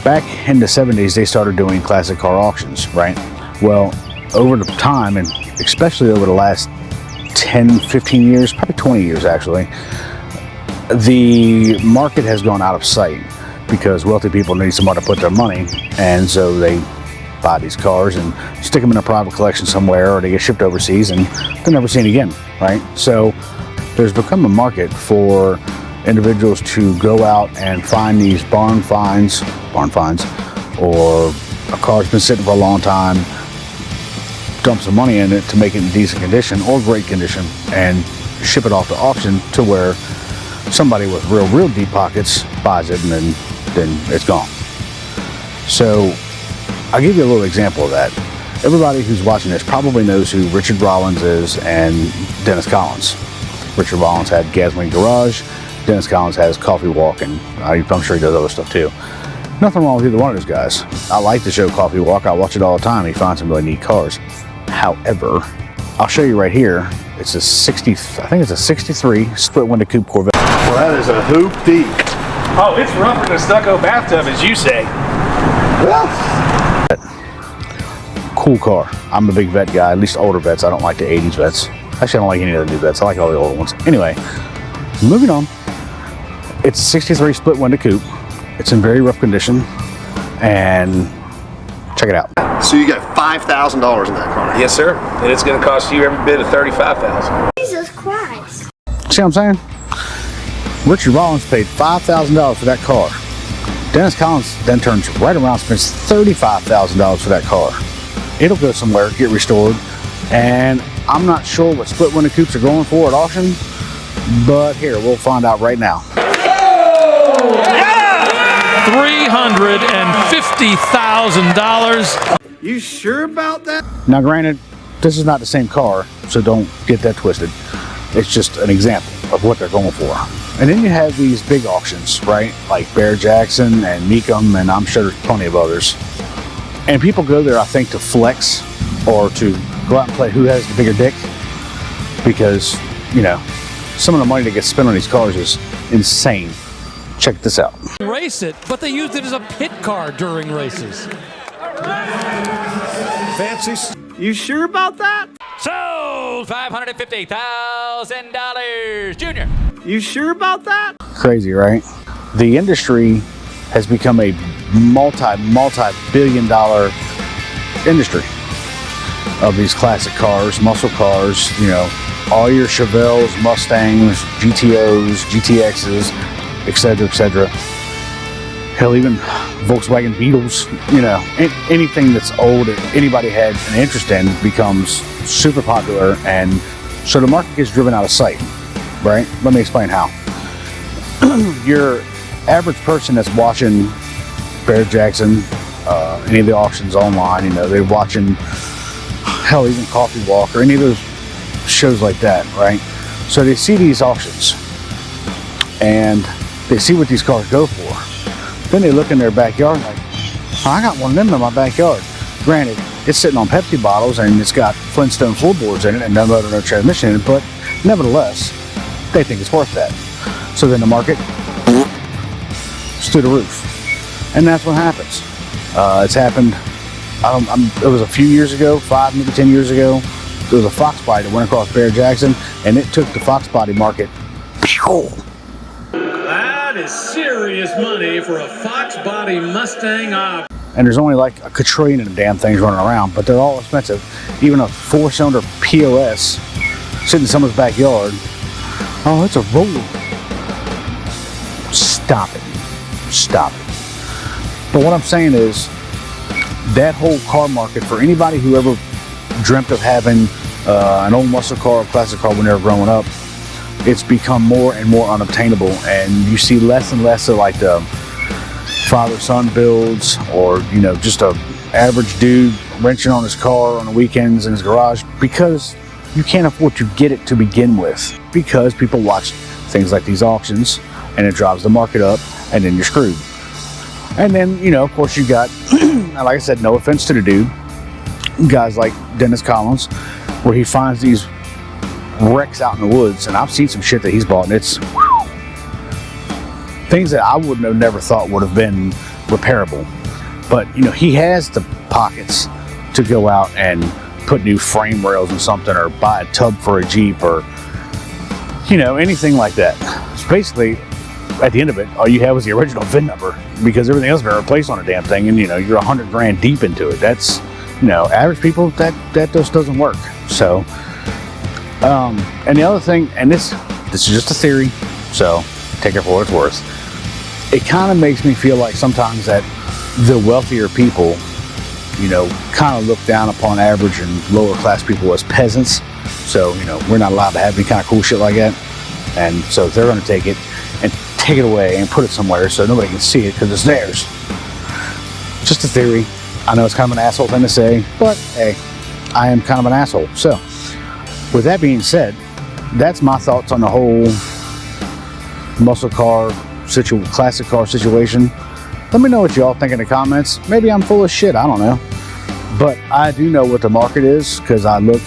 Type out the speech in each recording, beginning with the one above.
Back in the 70s, they started doing classic car auctions, right? Well, over the time, and especially over the last 10, 15 years, probably 20 years actually, the market has gone out of sight because wealthy people need somewhere to put their money, and so they buy these cars and stick them in a private collection somewhere, or they get shipped overseas and they're never seen again, right? So there's become a market for individuals to go out and find these barn finds, or a car's been sitting for a long time, dump some money in it to make it in decent condition or great condition, and ship it off to auction to where somebody with real deep pockets buys it, and then it's gone. So I'll give you a little example of that. Everybody who's watching this probably knows who Richard Rollins is and Dennis Collins. Richard Rollins had Gaswing Garage. Dennis Collins has Coffee Walk, and I'm sure he does other stuff too. Nothing wrong with either one of those guys. I like the show Coffee Walk. I watch it all the time. He finds some really neat cars. However, I'll show you right here. It's a 60, I think it's a 63 split window coupe Corvette. Well, that is a hoop deep. Oh, it's rougher than a stucco bathtub, as you say. Well, cool car. I'm a big vet guy, at least older vets. I don't like the 80s vets. Actually, I don't like any of the new vets. I like all the old ones. Anyway, moving on. It's a 63 split window coupe. It's in very rough condition, and check it out. so you got $5,000 in that car. Yes, sir. And it's going to cost you every bit of $35,000. Jesus Christ. See what I'm saying? Richard Rollins paid $5,000 for that car. Dennis Collins then turns right around and spends $35,000 for that car. It'll go somewhere, get restored, and I'm not sure what split window coupes are going for at auction, but here, we'll find out right now. $350,000. You sure about that? Now granted, this is not the same car, so don't get that twisted. It's just an example of what they're going for. And then you have these big auctions, right? Like Barrett-Jackson and Mecum, and I'm sure there's plenty of others. And people go there, I think, to flex or to go out and play who has the bigger dick, because, you know, some of the money that gets spent on these cars is insane. Check this out. Race it, but they used it as a pit car during races. Fancy. You sure about that? Sold $550,000, Junior. You sure about that? Crazy, right? The industry has become a multi-billion dollar industry of these classic cars, muscle cars, you know, all your Chevelles, Mustangs, GTOs, GTXs, etc., etc. Hell, even Volkswagen Beetles, you know, anything that's old that anybody had an interest in becomes super popular, and so the market gets driven out of sight, right? Let me explain how. Your average person that's watching Barrett-Jackson, any of the auctions online, you know, they're watching, hell, even Coffee Walk or any of those shows like that, right? So they see these auctions and they see what these cars go for. Then they look in their backyard like, oh, I got one of them in my backyard. Granted, it's sitting on Pepsi bottles and it's got Flintstone floorboards in it and no motor, no transmission in it, but nevertheless, they think it's worth that. So then the market is through the roof. And that's what happens. It's happened, it was a few years ago, 5, maybe 10 years ago. There was a Fox body that went across Barrett-Jackson, and it took the Fox body market. That is serious money for a Fox body Mustang. And there's only like a quadrillion of the damn things running around, but they're all expensive. Even a 4-cylinder POS sitting in someone's backyard. Oh, it's a roller. Stop it. Stop it. But what I'm saying is, that whole car market, for anybody who ever dreamt of having an old muscle car or classic car when they were growing up, it's become more and more unobtainable, and you see less and less of like the father-son builds, or, you know, just a average dude wrenching on his car on the weekends in his garage, because you can't afford to get it to begin with, because people watch things like these auctions and it drives the market up, and then you're screwed. And then, you know, of course you got, like I said, no offense to the dude, guys like Dennis Collins, where he finds these wrecks out in the woods, and I've seen some shit that he's bought, and it's things that I wouldn't have never thought would have been repairable. But you know, he has the pockets to go out and put new frame rails in something, or buy a tub for a Jeep, or you know, anything like that. So basically, at the end of it, all you have was the original VIN number, because everything else has been replaced on a damn thing, and you know, you're $100 grand deep into it. That's, you know, average people, that just doesn't work. So and the other thing, and this is just a theory, so take it for what it's worth, it kind of makes me feel like sometimes that the wealthier people, you know, kind of look down upon average and lower class people as peasants. So, you know, we're not allowed to have any kind of cool shit like that. And so they're going to take it and take it away and put it somewhere so nobody can see it because it's theirs. Just a theory. I know it's kind of an asshole thing to say, but hey, I am kind of an asshole. So, with that being said, that's my thoughts on the whole muscle car, classic car situation. Let me know what y'all think in the comments. Maybe I'm full of shit, I don't know. But I do know what the market is, because I look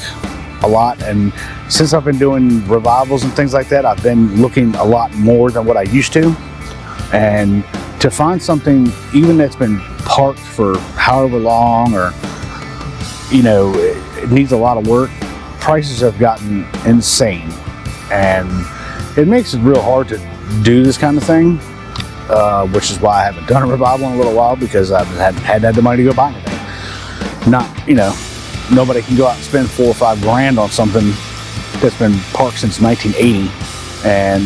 a lot, and since I've been doing revivals and things like that, I've been looking a lot more than what I used to. And to find something, even that's been parked for however long, or you know, it needs a lot of work, prices have gotten insane, and it makes it real hard to do this kind of thing, which is why I haven't done a revival in a little while, because I hadn't had the money to go buy anything. Not, you know, nobody can go out and spend $4 or $5 grand on something that's been parked since 1980, and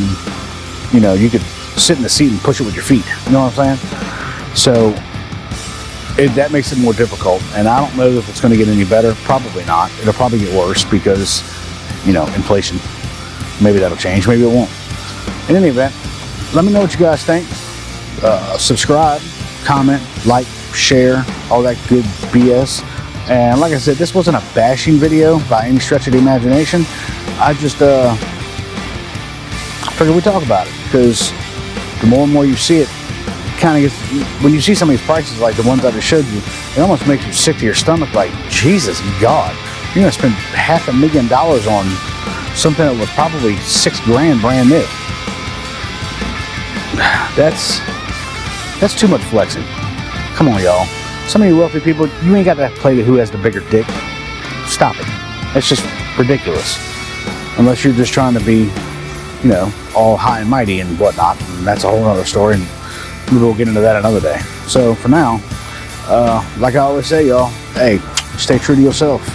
you know, you could sit in the seat and push it with your feet. You know what I'm saying? So that makes it more difficult, and I don't know if it's going to get any better. Probably not. It'll probably get worse because, you know, inflation. Maybe that'll change. Maybe it won't. In any event, let me know what you guys think. Subscribe, comment, like, share, all that good BS. And like I said, this wasn't a bashing video by any stretch of the imagination. I just figured we talk about it, because the more and more you see it, kind of gets, when you see some of these prices like the ones I just showed you, it almost makes you sick to your stomach. Like, Jesus God, you're gonna spend $500,000 on something that was probably $6 grand brand new. That's too much flexing. Come on, y'all. Some of you wealthy people, you ain't got to play who has the bigger dick. Stop it. That's just ridiculous. Unless you're just trying to be, you know, all high and mighty and whatnot, and that's a whole other story, and maybe we'll get into that another day. So for now, like I always say, y'all, hey, stay true to yourself.